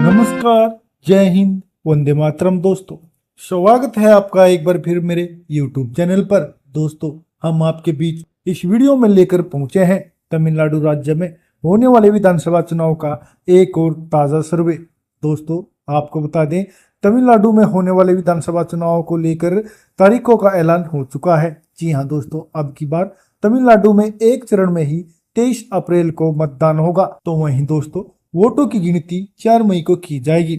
नमस्कार, जय हिंद, वंदे मातरम। दोस्तों, स्वागत है आपका एक बार फिर मेरे YouTube चैनल पर। दोस्तों, हम आपके बीच इस वीडियो में लेकर पहुंचे हैं तमिलनाडु राज्य में होने वाले विधानसभा चुनाव का एक और ताज़ा सर्वे। दोस्तों, आपको बता दें, तमिलनाडु में होने वाले विधानसभा चुनाव को लेकर तारीखों का ऐलान हो चुका है। जी हाँ दोस्तों, अब की बार तमिलनाडु में एक चरण में ही 23 अप्रैल को मतदान होगा। तो वहीं दोस्तों, वोटों की गिनती 4 मई को की जाएगी।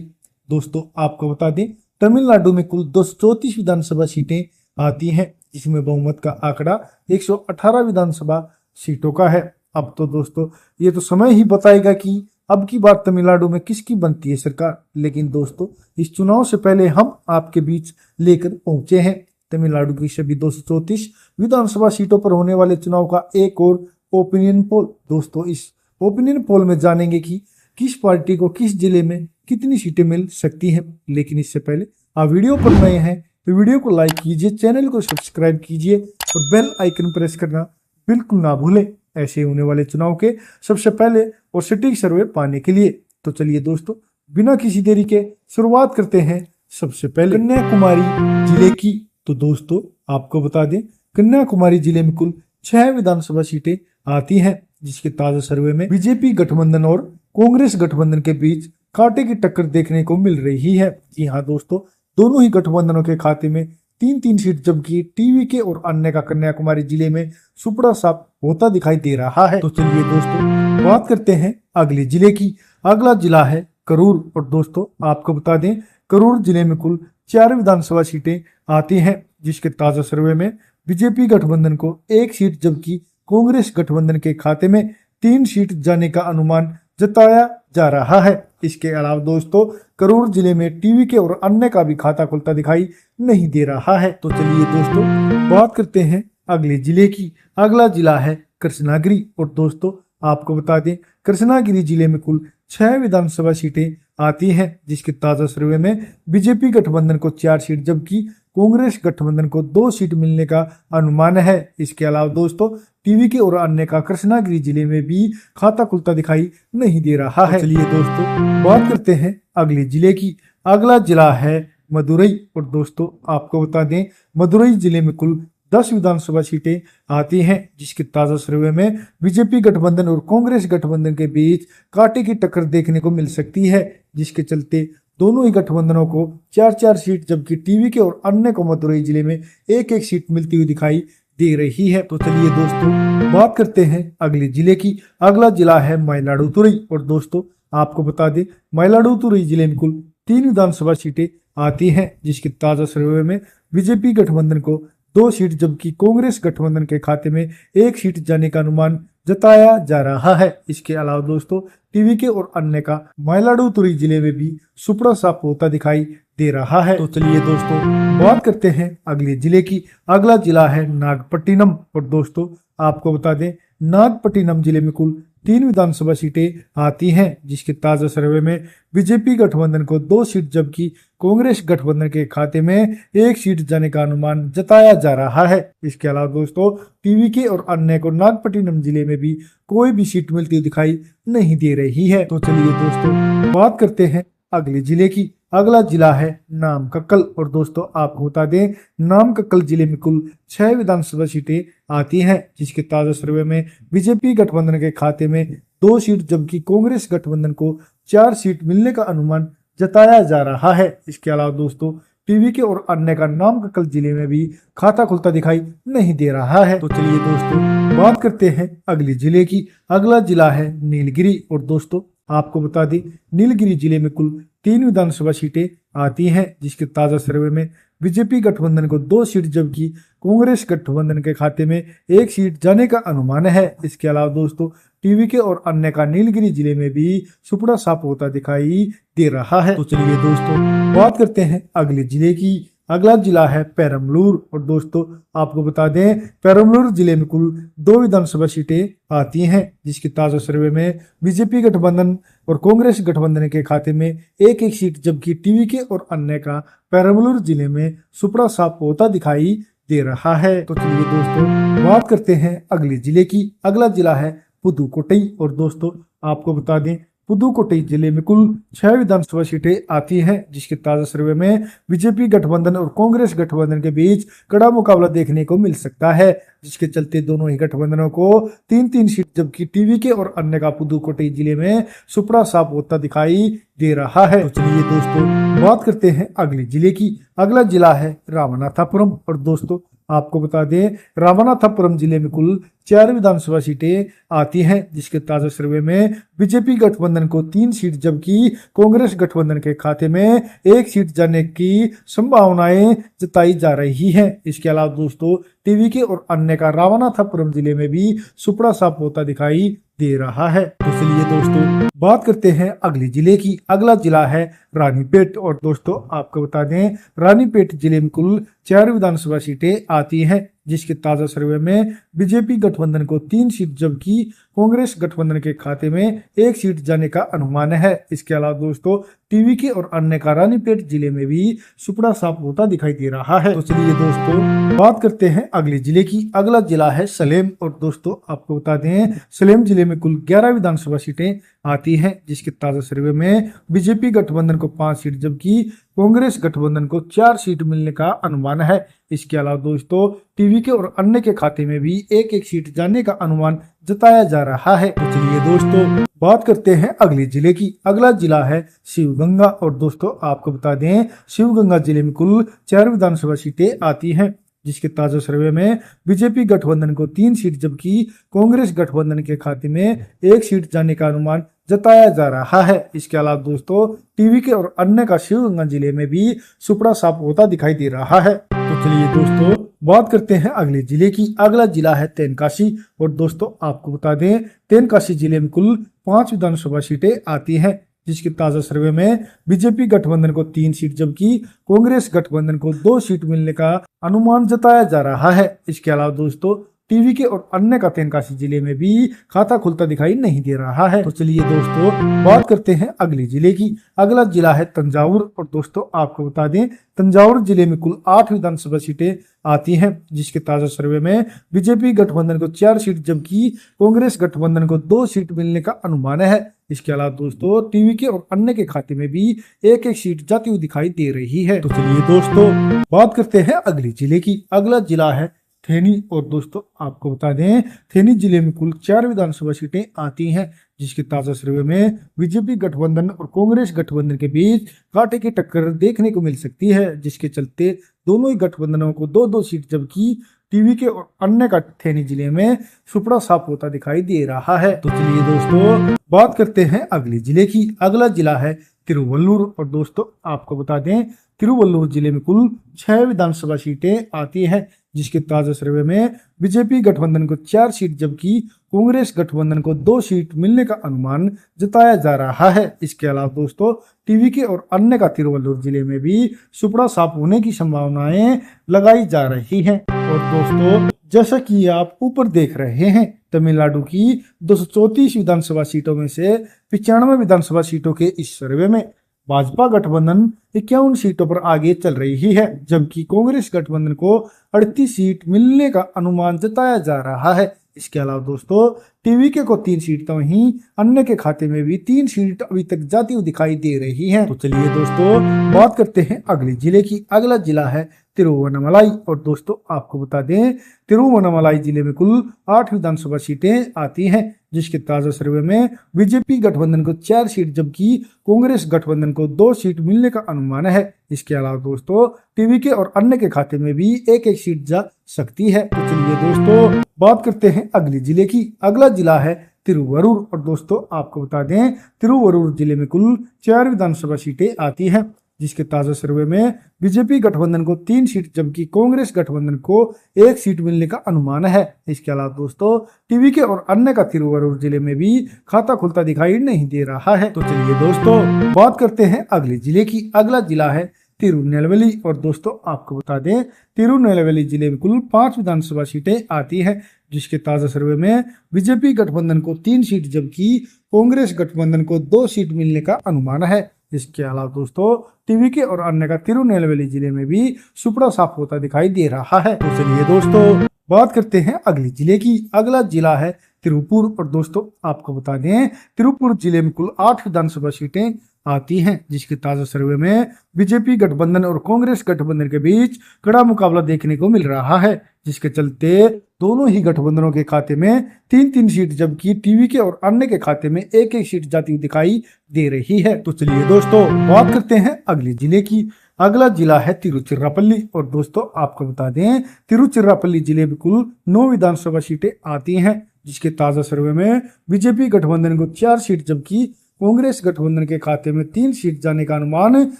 दोस्तों, आपको बता दें, तमिलनाडु में कुल 234 विधानसभा सीटें आती हैं, जिसमें बहुमत का आंकड़ा 118 विधानसभा सीटों का है। अब तो दोस्तों, ये तो समय ही बताएगा कि अब की बार तमिलनाडु में किसकी बनती है सरकार। लेकिन दोस्तों, इस चुनाव से पहले हम आपके बीच लेकर पहुंचे हैं तमिलनाडु की सभी 234 विधानसभा सीटों पर होने वाले चुनाव का एक और ओपिनियन पोल। दोस्तों, इस ओपिनियन पोल में जानेंगे कि किस पार्टी को किस जिले में कितनी सीटें मिल सकती हैं। लेकिन इससे पहले आप वीडियो पर नए हैं तो वीडियो को लाइक कीजिए, चैनल को सब्सक्राइब कीजिए और बेल आइकन प्रेस करना बिल्कुल ना भूलें, ऐसे होने वाले चुनाव के सबसे पहले और सटीक सर्वे पाने के लिए। तो चलिए दोस्तों, बिना किसी देरी के शुरुआत करते हैं सबसे पहले कन्याकुमारी जिले की। तो दोस्तों, आपको बता दें, कन्याकुमारी जिले में कुल 6 विधानसभा सीटें आती हैं, जिसके ताजा सर्वे में बीजेपी गठबंधन और कांग्रेस गठबंधन के बीच कांटे की टक्कर देखने को मिल रही है। जी हाँ दोस्तों, दोनों ही गठबंधनों के खाते में 3-3 सीट, जबकि टीवीके और अन्य का कन्याकुमारी जिले में सुपड़ा साफ होता दिखाई दे रहा है। तो चलिए दोस्तों, बात करते हैं अगले जिले की। अगला जिला है करूर। और दोस्तों, आपको बता दें, करूर जिले में कुल 4 विधानसभा सीटें आती हैं, जिसके ताजा सर्वे में बीजेपी गठबंधन को 1 सीट, जबकि कांग्रेस गठबंधन के खाते में 3 सीट जाने का अनुमान जताया जा रहा है। इसके अलावा दोस्तों, करूर जिले में टीवीके और अन्य का भी खाता खुलता दिखाई नहीं दे रहा है। तो चलिए दोस्तों, बात करते हैं अगले जिले की। अगला जिला है कृष्णागिरी। और दोस्तों, आपको बता दें, कृष्णागिरी जिले में कुल 6 विधानसभा सीटें आती हैं, जिसके ताजा सर्वे में बीजेपी गठबंधन को 4 सीट, जबकि कांग्रेस गठबंधन को 2 सीट मिलने का अनुमान है। इसके अलावा दोस्तों, टीवीके और अन्य का कृष्णागिरी जिले में भी खाता खुलता दिखाई नहीं दे रहा है। चलिए दोस्तों, बात करते हैं अगले जिले की। अगला जिला है मदुरई। और दोस्तों, आपको बता दें, मदुरई जिले में कुल 10 विधानसभा सीटें आती हैं, जिसके ताजा सर्वे में बीजेपी गठबंधन और कांग्रेस गठबंधन के बीच कांटे की टक्कर देखने को मिल सकती है, जिसके चलते दोनों ही गठबंधनों को 4-4 सीट, जबकि टीवीके और अन्य को मदुरई जिले में 1-1 सीट मिलती हुई दिखाई दे रही है। तो चलिए दोस्तों, बात करते हैं अगले जिले की। अगला जिला है मयिलादुथुरई। और दोस्तों, आपको बता दें, मयिलादुथुरई जिले में कुल 3 विधानसभा सीटें आती हैं, जिसके ताजा सर्वे में बीजेपी गठबंधन को 2 सीट, जबकि कांग्रेस गठबंधन के खाते में 1 सीट जाने का अनुमान जताया जा रहा है। इसके अलावा दोस्तों, टीवीके और अन्य का मयिलादुथुरई जिले में भी सुपड़ा साफ होता दिखाई दे रहा है। तो चलिए दोस्तों, बात करते हैं अगले जिले की। अगला जिला है नागपट्टिनम। और दोस्तों, आपको बता दें, नागपट्टिनम जिले में कुल 3 विधानसभा सीटें आती हैं, जिसके ताजा सर्वे में बीजेपी गठबंधन को 2 सीट, जबकि कांग्रेस गठबंधन के खाते में 1 सीट जाने का अनुमान जताया जा रहा है। इसके अलावा दोस्तों, टीवीके और अन्य को नागपट्टिनम जिले में भी कोई भी सीट मिलती दिखाई नहीं दे रही है। तो चलिए दोस्तों, बात करते हैं अगले जिले की। अगला जिला है नामक्कल। और दोस्तों, आपको बता दें, नामक्कल जिले में कुल 6 विधानसभा सीटें आती हैं, जिसके ताजा सर्वे में बीजेपी गठबंधन के खाते में 2 सीट, जबकि कांग्रेस गठबंधन को 4 सीट मिलने का अनुमान जताया जा रहा है। इसके अलावा दोस्तों, टीवीके और अन्य का नामक्कल जिले में भी खाता खुलता दिखाई नहीं दे रहा है। तो चलिए दोस्तों, बात करते हैं अगले जिले की। अगला जिला है नीलगिरी। और दोस्तों, आपको बता दें, नीलगिरी जिले में कुल 3 विधानसभा सीटें आती हैं, जिसके ताजा सर्वे में बीजेपी गठबंधन को 2 सीट, जबकि कांग्रेस गठबंधन के खाते में 1 सीट जाने का अनुमान है। इसके अलावा दोस्तों, टीवीके और अन्य का नीलगिरी जिले में भी सुपड़ा साफ होता दिखाई दे रहा है। तो चलिए दोस्तों, बात करते हैं अगले जिले की। अगला जिला है पेरम्बलूर। और दोस्तों, आपको बता दें, पेरम्बलूर जिले में कुल 2 विधानसभा सीटें आती हैं, जिसके ताजा सर्वे में बीजेपी गठबंधन और कांग्रेस गठबंधन के खाते में 1-1 सीट, जबकि टीवीके और अन्य का पेरम्बलूर जिले में सुपड़ा साफ होता दिखाई दे रहा है। तो चलिए दोस्तों, बात करते हैं अगले जिले की। अगला जिला है पुदुकोट्टई। और दोस्तों, आपको बता दें, पुदुकोट्टई जिले में कुल 6 विधानसभा सीटें आती हैं, जिसके ताजा सर्वे में बीजेपी गठबंधन और कांग्रेस गठबंधन के बीच कड़ा मुकाबला देखने को मिल सकता है, जिसके चलते दोनों ही गठबंधनों को 3-3 सीट जबकि टीवीके और अन्य का पुदुकोट्टई जिले में सुपड़ा साफ होता दिखाई दे रहा है। तो चलिए दोस्तों बात करते हैं अगले जिले की। अगला जिला है रामनाथपुरम और दोस्तों आपको बता दें रामनाथपुरम जिले में कुल 4 विधानसभा सीटें आती हैं, जिसके ताजा सर्वे में बीजेपी गठबंधन को 3 सीट जबकि कांग्रेस गठबंधन के खाते में 1 सीट जाने की संभावनाएं जताई जा रही हैं। इसके अलावा दोस्तों टीवीके और अन्य का रामनाथपुरम जिले में भी सुपड़ा साफ होता दिखाई दे रहा है। तो चलिए दोस्तों बात करते हैं अगले जिले की। अगला जिला है रानीपेट और दोस्तों आपको बता दें रानीपेट जिले में कुल 4 विधानसभा सीटें आती हैं, जिसके ताजा सर्वे में बीजेपी गठबंधन को 3 सीट जबकि कांग्रेस गठबंधन के खाते में 1 सीट जाने का अनुमान है। इसके अलावा दोस्तों टीवीके और अन्य का रानीपेट जिले में भी सुपड़ा साफ होता दिखाई दे रहा है। तो चलिए दोस्तों बात करते हैं अगले जिले की। अगला जिला है सलेम और दोस्तों आपको बता दें सलेम जिले में कुल 11 विधानसभा सीटें आती हैं, जिसके ताजा सर्वे में बीजेपी गठबंधन को 5 सीट जबकि कांग्रेस गठबंधन को 4 सीट मिलने का अनुमान है। इसके अलावा दोस्तों टीवीके और अन्य के खाते में भी 1-1 सीट जाने का अनुमान जताया जा रहा है। तो चलिए दोस्तों बात करते हैं अगले जिले की। अगला जिला है शिवगंगा और दोस्तों आपको बता दें शिवगंगा जिले में कुल 4 विधानसभा सीटें आती हैं, जिसके ताजा सर्वे में बीजेपी गठबंधन को 3 सीट जबकि कांग्रेस गठबंधन के खाते में 1 सीट जाने का अनुमान जताया जा रहा है। इसके अलावा दोस्तों टीवीके और अन्य का शिवगंगा जिले में भी सुपड़ा साफ होता दिखाई दे रहा है। तो चलिए दोस्तों बात करते हैं अगले जिले की। अगला जिला है तेनकाशी और दोस्तों आपको बता दें तेनकाशी जिले में कुल 5 विधानसभा सीटें आती हैं, जिसके ताजा सर्वे में बीजेपी गठबंधन को 3 सीट जबकि कांग्रेस गठबंधन को 2 सीट मिलने का अनुमान जताया जा रहा है। इसके अलावा दोस्तों टीवीके और अन्य का तेनकाशी जिले में भी खाता खुलता दिखाई नहीं दे रहा है। तो चलिए दोस्तों बात करते हैं अगले जिले की। अगला जिला है तंजावुर और दोस्तों आपको बता दें तंजावुर जिले में कुल 8 विधानसभा सीटें आती हैं, जिसके ताजा सर्वे में बीजेपी गठबंधन को 4 सीट जबकि कांग्रेस गठबंधन को 2 सीट मिलने का अनुमान है। इसके अलावा दोस्तों टीवीके और अन्य के खाते में भी 1-1 सीट जाती हुई दिखाई दे रही है। तो चलिए दोस्तों बात करते हैं अगले जिले की। अगला जिला है थेनी और दोस्तों आपको बता दें थेनी जिले में कुल 4 विधानसभा सीटें आती हैं, जिसके ताजा सर्वे में बीजेपी गठबंधन और कांग्रेस गठबंधन के बीच कांटे की टक्कर देखने को मिल सकती है, जिसके चलते दोनों ही गठबंधनों को 2-2 सीट जबकि टीवीके और अन्य का थेनी जिले में सुपड़ा साफ होता दिखाई दे रहा है। तो चलिए दोस्तों बात करते हैं अगले जिले की। अगला जिला है तिरुवल्लुर और दोस्तों आपको बता दें तिरुवल्लुर जिले में कुल 6 विधानसभा सीटें आती हैं, जिसके ताजा सर्वे में बीजेपी गठबंधन को 4 सीट जबकि कांग्रेस गठबंधन को 2 सीट मिलने का अनुमान जताया जा रहा है। इसके अलावा दोस्तों टीवीके और अन्य का तिरुवल्लुर जिले में भी सुपड़ा साफ होने की संभावनाएं लगाई जा रही हैं। और दोस्तों जैसा कि आप ऊपर देख रहे हैं तमिलनाडु की 234 विधानसभा सीटों में से 95 विधानसभा सीटों के इस सर्वे में भाजपा गठबंधन 51 सीटों पर आगे चल रही है, जबकि कांग्रेस गठबंधन को 38 सीट मिलने का अनुमान जताया जा रहा है। इसके अलावा दोस्तों टीवीके को 3 सीट तो वहीं अन्य के खाते में भी 3 सीट अभी तक जाती हुई दिखाई दे रही हैं। तो चलिए दोस्तों बात करते हैं अगले जिले की। अगला जिला है तिरुवन्नामलाई और दोस्तों आपको बता दें तिरुवन्नामलाई जिले में कुल 8 विधानसभा सीटें आती हैं, जिसके ताजा सर्वे में बीजेपी गठबंधन को 4 सीट जबकि कांग्रेस गठबंधन को 2 सीट मिलने का अनुमान है। इसके अलावा दोस्तों टीवीके और अन्य के खाते में भी 1-1 सीट जा सकती है। तो चलिए दोस्तों बात करते हैं अगले जिले की। अगला जिला है तिरुवरूर और दोस्तों आपको बता दें तिरुवरूर जिले में कुल 4 विधानसभा सीटें आती हैं, जिसके ताजा सर्वे में बीजेपी गठबंधन को 3 सीट जबकि कांग्रेस गठबंधन को 1 सीट मिलने का अनुमान है। इसके अलावा दोस्तों टीवीके और अन्य का तिरुवरूर जिले में भी खाता खुलता दिखाई नहीं दे रहा है। तो चलिए दोस्तों बात करते हैं अगले जिले की। अगला जिला है तिरुनेलवेली और दोस्तों आपको बता दें तिरुनेलवेली जिले में कुल 5 विधानसभा सीटें आती हैं, जिसके ताजा सर्वे में बीजेपी गठबंधन को 3 सीट जबकि कांग्रेस गठबंधन को 2 सीट मिलने का अनुमान है। इसके अलावा दोस्तों टीवीके और अन्य का तिरुनेलवेली जिले में भी सुपड़ा साफ होता दिखाई दे रहा है। तो चलिए दोस्तों बात करते हैं अगले जिले की। अगला जिला है तिरुपुर। और दोस्तों आपको बता दें तिरुपुर जिले में कुल 8 विधानसभा सीटें आती हैं, जिसके ताजा सर्वे में बीजेपी गठबंधन और कांग्रेस गठबंधन के बीच कड़ा मुकाबला देखने को मिल रहा है, जिसके चलते दोनों ही गठबंधनों के खाते में 3-3 सीट, जबकि टीवी के और अन्य के खाते में 1-1 सीट जाती हुई दिखाई दे रही है। तो चलिए दोस्तों बात करते हैं अगले जिले की। अगला जिला है तिरुचिरापल्ली। और दोस्तों आपको बता दें तिरुचिरापल्ली जिले में कुल 9 विधानसभा सीटें आती हैं, जिसके ताजा सर्वे में बीजेपी गठबंधन को 4 सीट, जबकि कांग्रेस गठबंधन के खाते में 3 सीट जाने का अनुमान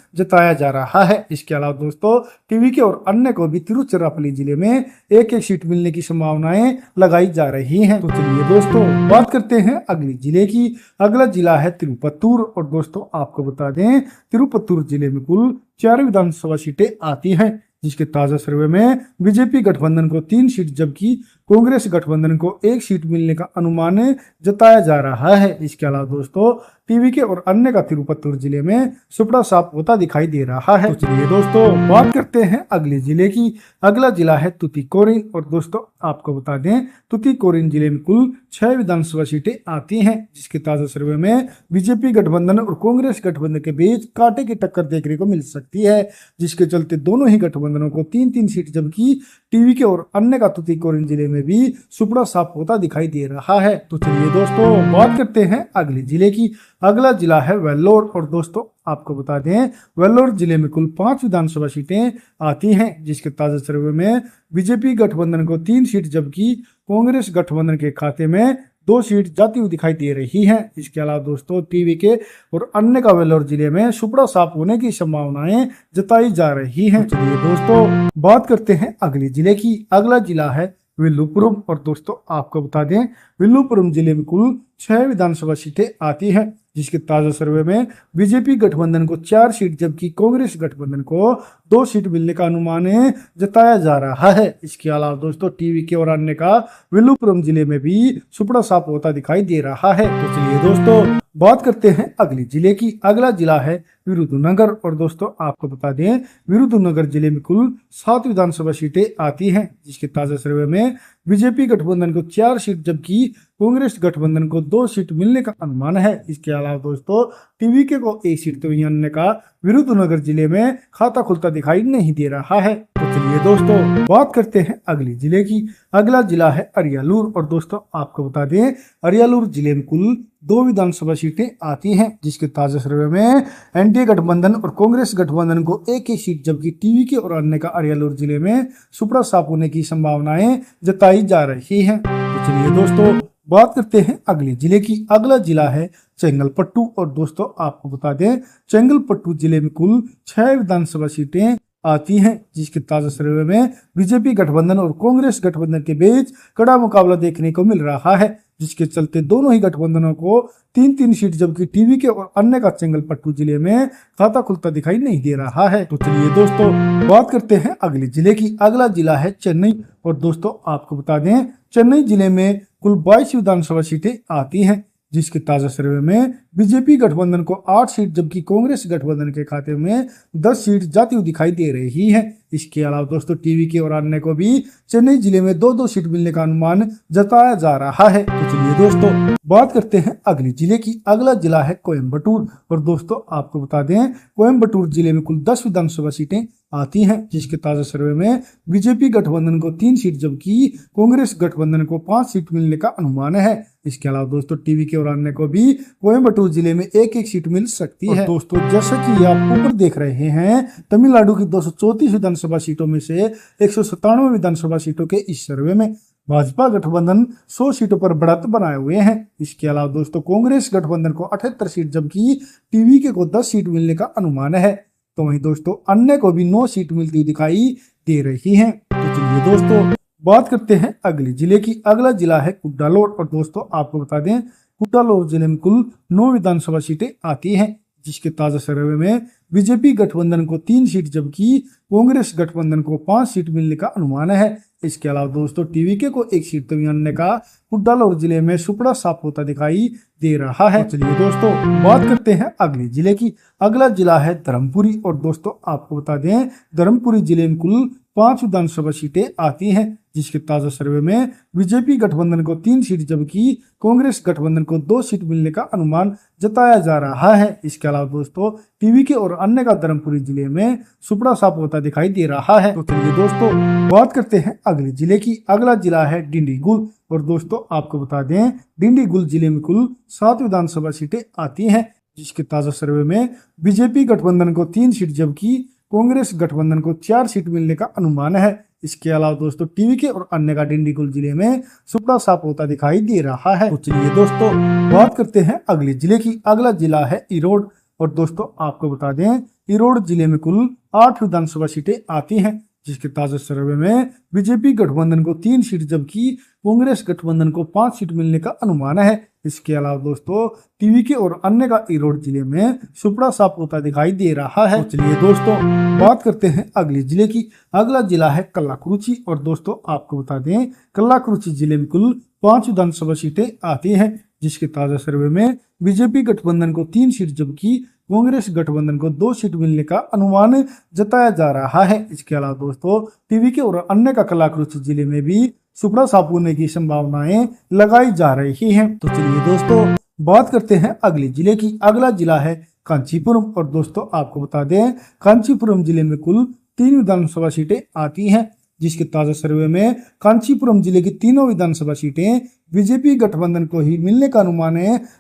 जताया जा रहा है। इसके अलावा दोस्तों टीवी के और अन्य को भी तिरुचिरापल्ली जिले में 1-1 सीट मिलने की संभावनाएं लगाई जा रही हैं। तो चलिए दोस्तों बात करते हैं अगले जिले की। अगला जिला है तिरुपत्तूर। और दोस्तों आपको बता दें तिरुपत्तूर जिले में कुल 4 विधानसभा सीटें आती हैं, जिसके ताजा सर्वे में बीजेपी गठबंधन को 3 सीट, जबकि कांग्रेस गठबंधन को 1 सीट मिलने का अनुमान जताया जा रहा है। इसके अलावा दोस्तों टीवी के और अन्य का तिरुपत्तूर जिले में सुपड़ा साफ होता दिखाई दे रहा है। तो चलिए दोस्तों बात करते हैं अगले जिले की। अगला जिला है तुतीकोरिन। और दोस्तों आपको बता दें तुतीकोरिन जिले में कुल 6 विधानसभा सीटें आती हैं, जिसके ताजा सर्वे में बीजेपी गठबंधन और कांग्रेस गठबंधन के बीच कांटे की टक्कर देखने को मिल सकती है, जिसके चलते दोनों ही गठबंधनों को 3-3 सीट, जबकि टीवी के और अन्य का तुतीकोरिन जिले में भी सुपड़ा साफ होता दिखाई दे रहा है। तो चलिए दोस्तों बात करते हैं अगले जिले की। अगला जिला है वेल्लोर। और दोस्तों आपको बता दें वेल्लोर जिले में कुल 5 विधानसभा सीटें आती हैं, जिसके ताजा सर्वे में बीजेपी गठबंधन को 3 सीट, जबकि कांग्रेस गठबंधन के खाते में 2 सीट जाती हुई दिखाई दे रही हैं। इसके अलावा दोस्तों टीवी के और अन्य का वेल्लोर जिले में सुपड़ा साफ होने की संभावनाएं जताई जा रही हैं। चलिए दोस्तों बात करते हैं अगले जिले की। अगला जिला है विल्लुपुरम। और दोस्तों आपको बता दें विल्लुपुरम जिले में कुल 6 विधानसभा सीटें आती हैं, जिसके ताजा सर्वे में बीजेपी गठबंधन को 4 सीट, जबकि कांग्रेस गठबंधन को 2 सीट मिलने का अनुमान जताया जा रहा है। इसके अलावा दोस्तों टीवी के और अन्य का विल्लुपुरम जिले में भी सुपड़ा साफ होता दिखाई दे रहा है। तो चलिए दोस्तों बात करते हैं अगले जिले की। अगला जिला है विरुधुनगर। और दोस्तों आपको बता दें विरुधुनगर जिले में कुल 7 विधानसभा सीटें आती हैं, जिसके ताजा सर्वे में बीजेपी गठबंधन को 4 सीट, जबकि कांग्रेस गठबंधन को 2 सीट मिलने का अनुमान है। इसके अलावा दोस्तों टीवी के को 1 सीट, तो वहीं अन्य का विरुधुनगर जिले में खाता खुलता दिखाई नहीं दे रहा है। तो चलिए दोस्तों बात करते हैं अगले जिले की। अगला जिला है अरियालूर। और दोस्तों आपको बता दें अरियालूर जिले में कुल 2 विधानसभा सीटें आती हैं, जिसके ताजा सर्वे में एनडीए गठबंधन और कांग्रेस गठबंधन को 1-1 सीट, जबकि टीवी के और अन्य का अरियालूर जिले में सुपड़ा साफ होने की संभावनाएं जताई जा रही हैं। तो चलिए दोस्तों बात करते हैं अगले जिले की। अगला जिला है चेंगलपट्टू। और दोस्तों आपको बता दें चेंगलपट्टू जिले में कुल 6 विधानसभा सीटें आती हैं, जिसके ताजा सर्वे में बीजेपी गठबंधन और कांग्रेस गठबंधन के बीच कड़ा मुकाबला देखने को मिल रहा है, जिसके चलते दोनों ही गठबंधनों को 3-3 सीट, जबकि टीवी के और अन्य का चेंगलपट्टू जिले में खाता खुलता दिखाई नहीं दे रहा है। तो चलिए दोस्तों बात करते हैं अगले जिले की। अगला जिला है चेन्नई। और दोस्तों आपको बता दें चेन्नई जिले में कुल 22 विधानसभा सीटें आती हैं, जिसके ताजा सर्वे में बीजेपी गठबंधन को 8 सीट, जबकि कांग्रेस गठबंधन के खाते में 10 सीट जाती हुई दिखाई दे रही है। इसके अलावा दोस्तों टीवी के और अन्य को भी चेन्नई जिले में 2-2 सीट मिलने का अनुमान जताया जा रहा है। तो चलिए दोस्तों बात करते हैं अगले जिले की। अगला जिला है कोयम्बटूर। और दोस्तों आपको बता दें कोयम्बटूर जिले में कुल 10 विधानसभा सीटें आती हैं, जिसके ताजा सर्वे में बीजेपी गठबंधन को 3 सीट, जबकि कांग्रेस गठबंधन को 5 सीट मिलने का अनुमान है। इसके अलावा दोस्तों टीवी के और अन्य को भी कोयम्बटूर जिले में 1-1 सीट मिल सकती है। दोस्तों जैसा कि आप ऊपर देख रहे हैं तमिलनाडु की 234 विधानसभा सीटों में से 197 विधानसभा सीटों के इस सर्वे में भाजपा गठबंधन 100 सीटों पर बढ़त बनाए हुए हैं। इसके अलावा दोस्तों कांग्रेस गठबंधन को 78 सीट, जबकि टीवी के को 10 सीट मिलने का अनुमान है। तो वहीं दोस्तों अन्य को भी 9 सीट मिलती दिखाई दे रही हैं। तो चलिए दोस्तों बात करते हैं अगले जिले की। अगला जिला है कुड्डालोर। और दोस्तों आपको बता दें कुड्डालोर जिले में कुल 9 विधानसभा सीटें आती हैं, जिसके ताजा सर्वे में बीजेपी गठबंधन को 3 सीट, जबकि कांग्रेस गठबंधन को 5 सीट मिलने का अनुमान है। इसके अलावा दोस्तों टीवी के को 1 सीट, तो अन्य का कुड्डालोर जिले में सुपड़ा साफ होता दिखाई दे रहा है। चलिए दोस्तों बात करते हैं अगले जिले की। अगला जिला है धर्मपुरी। और दोस्तों आपको बता दें धर्मपुरी जिले में कुल 5 विधानसभा सीटें आती हैं, जिसके ताजा सर्वे में बीजेपी गठबंधन को 3 सीट जबकि कांग्रेस गठबंधन को 2 सीट मिलने का अनुमान जताया जा रहा है। इसके अलावा दोस्तों टीवी के और अन्य का धर्मपुरी जिले में सुपड़ा साफ होता दिखाई दे रहा है। तो चलिए दोस्तों बात करते हैं अगले जिले की। अगला जिला है डिंडीगुल और दोस्तों आपको बता दें डिंडीगुल जिले में कुल 7 विधानसभा सीटें आती हैं, जिसके ताजा सर्वे में बीजेपी गठबंधन को 3 सीट जबकि कांग्रेस गठबंधन को 4 सीट मिलने का अनुमान है। इसके अलावा दोस्तों टीवी के और अन्य का डिंडीगुल जिले में सुपड़ा साफ होता दिखाई दे रहा है। तो चलिए दोस्तों बात करते हैं अगले जिले की। अगला जिला है इरोड और दोस्तों आपको बता दें इरोड जिले में कुल 8 विधानसभा सीटें आती हैं, जिसके ताजा सर्वे में बीजेपी गठबंधन को 3 सीट जबकि कांग्रेस गठबंधन को 5 सीट मिलने का अनुमान है। इसके अलावा दोस्तों टीवी के और अन्य का इरोड जिले में सुपड़ा साफ होता दिखाई दे रहा है। तो चलिए दोस्तों बात करते हैं अगले जिले की। अगला जिला है कल्लाकुरुची और दोस्तों आपको बता दें कल्लाकुरुची जिले में कुल 5 विधानसभा सीटें आती हैं, जिसके ताजा सर्वे में बीजेपी गठबंधन को 3 सीट जबकि कांग्रेस गठबंधन को 2 सीट मिलने का अनुमान जताया जा रहा है। इसके अलावा दोस्तों टीवी के और अन्य का कल्लाकुरुची जिले में भी सुपड़ा साफ होने की संभावनाएं लगाई जा रही हैं। तो चलिए दोस्तों बात करते हैं अगले जिले की। अगला जिला है कांचीपुरम और दोस्तों आपको बता दें कांचीपुरम जिले में कुल 3 विधानसभा सीटें आती हैं, जिसके ताजा सर्वे में कांचीपुरम जिले की तीनों विधानसभा सीटें बीजेपी गठबंधन को ही मिलने का अनुमान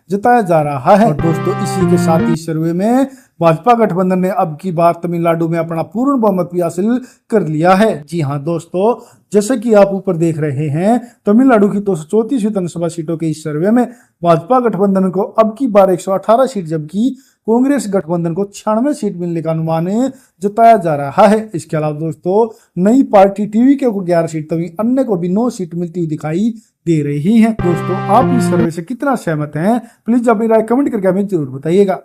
जताया जा रहा है। और दोस्तों इसी के साथ ही सर्वे में भाजपा गठबंधन ने अब की बार तमिलनाडु में अपना पूर्ण बहुमत भी हासिल कर लिया है। जी हाँ दोस्तों जैसे कि आप ऊपर देख रहे हैं तमिलनाडु की 234 विधानसभा सीटों के इस सर्वे में भाजपा गठबंधन को अब की बार 118 सीट जबकि कांग्रेस गठबंधन को 96 सीट मिलने का अनुमान जताया जा रहा है। इसके अलावा दोस्तों नई पार्टी टीवी के को 11 सीट तभी अन्य को भी 9 सीट मिलती हुई दिखाई दे रही है। दोस्तों आप इस सर्वे से कितना सहमत हैं प्लीज अपनी राय कमेंट करके हमें जरूर बताइएगा।